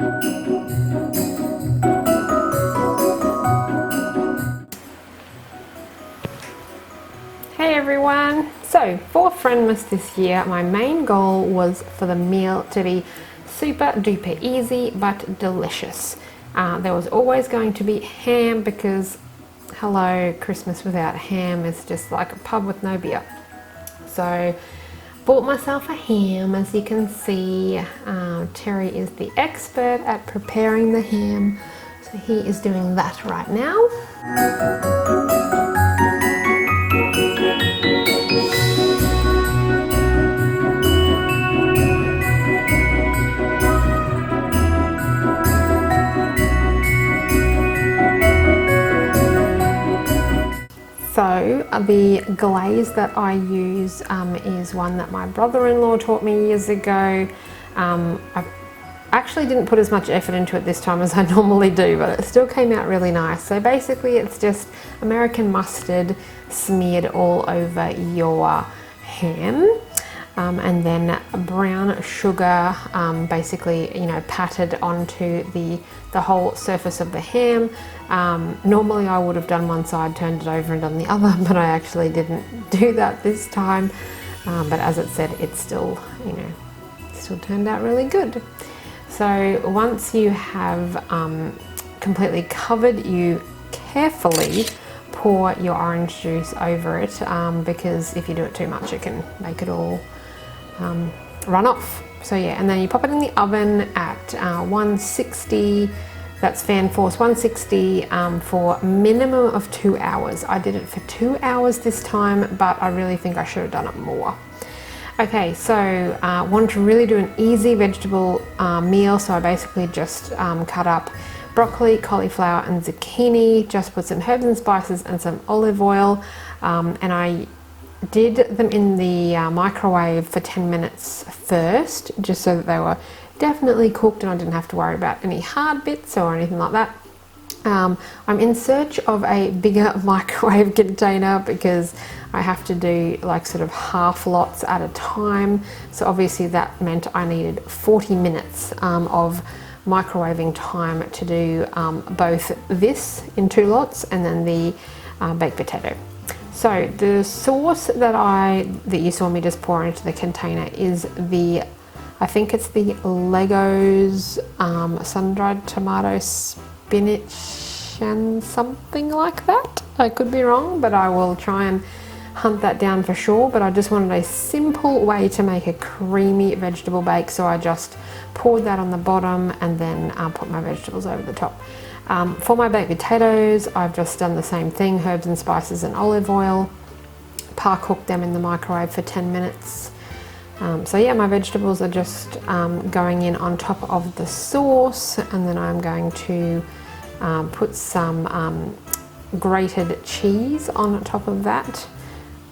Hey everyone! So for Friendmas this year, my main goal was for the meal to be super duper easy but delicious. There was always going to be ham because, hello, Christmas without ham is just like a pub with no beer. So bought myself a ham. As you can see, Terry is the expert at preparing the ham, so he is doing that right now. So the glaze that I use is one that my brother-in-law taught me years ago. I actually didn't put as much effort into it this time as I normally do, but it still came out really nice. So basically it's just American mustard smeared all over your ham. And then brown sugar basically, you know, patted onto the whole surface of the ham. Normally I would have done one side, turned it over and done the other, but I actually didn't do that this time. But as it said, it still, you know, still turned out really good. So once you have completely covered, you carefully pour your orange juice over it, because if you do it too much, it can make it all run off. So yeah, and then you pop it in the oven at 160, that's fan force 160, for a minimum of 2 hours. I did it for 2 hours this time, but I really think I should have done it more. Okay, so wanted to really do an easy vegetable meal, so I basically just cut up broccoli, cauliflower and zucchini, just put some herbs and spices and some olive oil, and I did them in the microwave for 10 minutes first, just so that they were definitely cooked and I didn't have to worry about any hard bits or anything like that. I'm in search of a bigger microwave container because I have to do like sort of half lots at a time. So obviously that meant I needed 40 minutes of microwaving time to do both this in 2 lots and then the baked potato. So the sauce that you saw me just pour into the container is I think it's the Legos sun-dried tomato spinach and something like that. I could be wrong, but I will try and hunt that down for sure. But I just wanted a simple way to make a creamy vegetable bake, so I just poured that on the bottom and then put my vegetables over the top. For my baked potatoes, I've just done the same thing, herbs and spices and olive oil, par-cooked them in the microwave for 10 minutes. So yeah, my vegetables are just going in on top of the sauce, and then I'm going to put some grated cheese on top of that.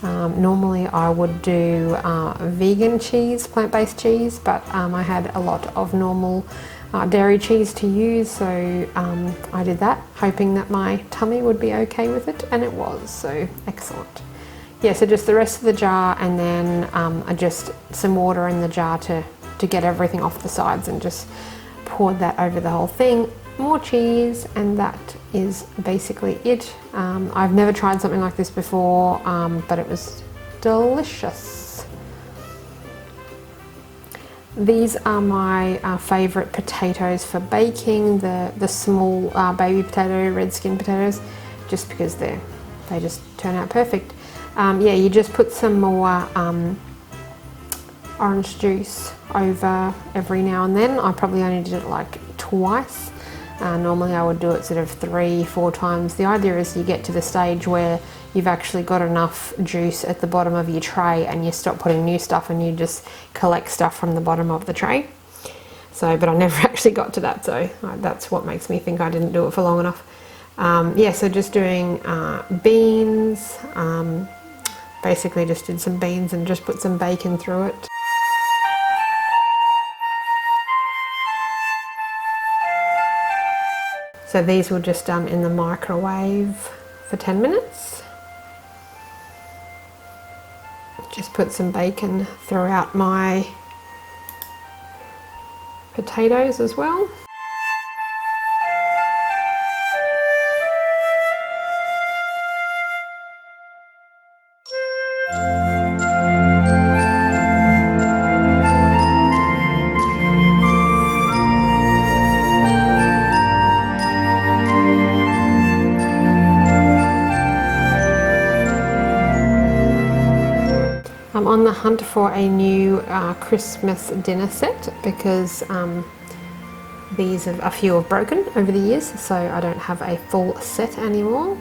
Normally I would do vegan cheese, plant-based cheese, but I had a lot of normal dairy cheese to use, so I did that, hoping that my tummy would be okay with it, and it was, so excellent. Yeah, so just the rest of the jar, and then just some water in the jar to get everything off the sides, and just poured that over the whole thing. More cheese, and that is basically it. I've never tried something like this before, but it was delicious. These are my favourite potatoes for baking, the small baby potato, red skin potatoes, just because they just turn out perfect. Yeah, you just put some more orange juice over every now and then. I probably only did it like twice. Normally I would do it sort of 3-4 times. The idea is you get to the stage where you've actually got enough juice at the bottom of your tray and you stop putting new stuff and you just collect stuff from the bottom of the tray. So, but I never actually got to that, so that's what makes me think I didn't do it for long enough. Yeah, so just doing beans, basically just did some beans and just put some bacon through it. So these were just done in the microwave for 10 minutes. Just put some bacon throughout my potatoes as well. the hunt for a new Christmas dinner set because a few have broken over the years, so I don't have a full set anymore.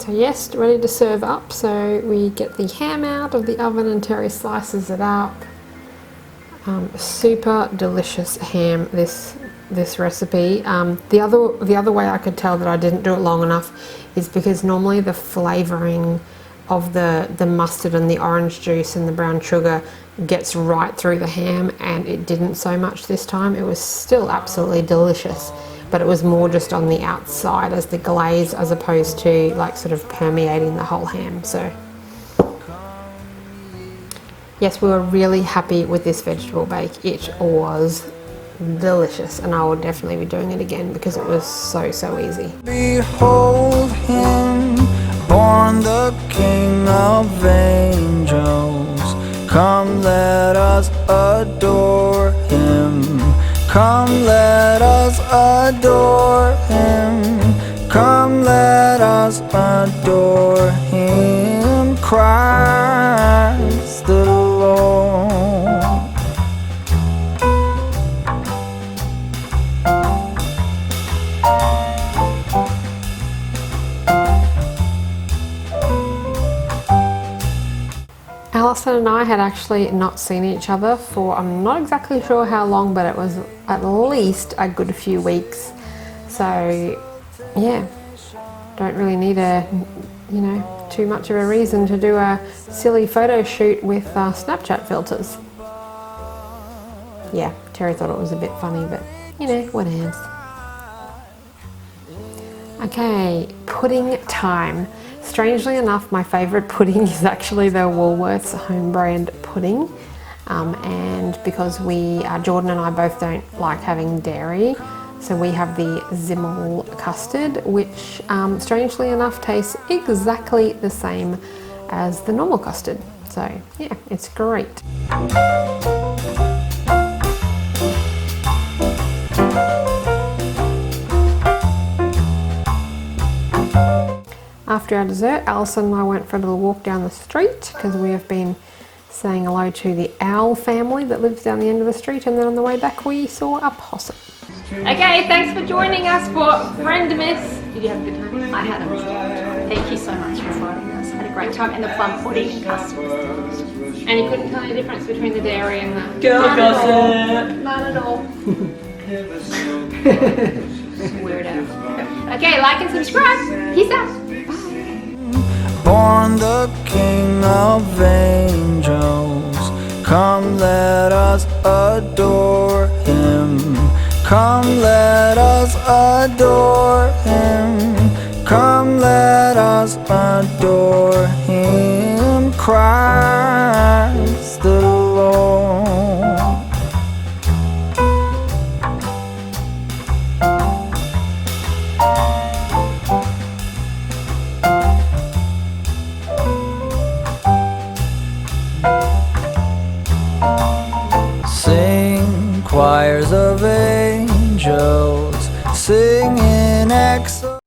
Yes, ready to serve up. So we get the ham out of the oven and Terry slices it up. Super delicious ham, this recipe. The other way I could tell that I didn't do it long enough is because normally the flavouring of the mustard and the orange juice and the brown sugar gets right through the ham, and it didn't so much this time. It was still absolutely delicious, but it was more just on the outside as the glaze, as opposed to like sort of permeating the whole ham. So yes, we were really happy with this vegetable bake. It was delicious, and I will definitely be doing it again because it was so easy. Behold him, born the King of angels. Come, let us adore him. Come, let us adore him. Come, let us adore him. Christ the Lord. Alison and I had actually not seen each other for, I'm not exactly sure how long, but it was at least a good few weeks. So yeah, don't really need too much of a reason to do a silly photo shoot with Snapchat filters. Yeah, Terry thought it was a bit funny, but what else? Okay, pudding time. Strangely enough, my favourite pudding is actually the Woolworths home brand pudding, and because Jordan and I both don't like having dairy, so we have the Zimmel custard, which strangely enough tastes exactly the same as the normal custard. So yeah, it's great. After our dessert, Alison and I went for a little walk down the street because we have been saying hello to the owl family that lives down the end of the street, and then on the way back we saw a possum. Okay, thanks for joining us for Friendmas. Did you have a good time? I had a really good time. Thank you so much for inviting us. I had a great time, and the plum pudding and custard was delicious. And you couldn't tell the difference between the dairy and the... Girl gossip! None at all. Weirdo. Okay, like and subscribe. Peace out. Born the King of angels. Come, let us adore him. Come, let us adore him. Come, let us adore him. Christ the Lord. Sing, choirs of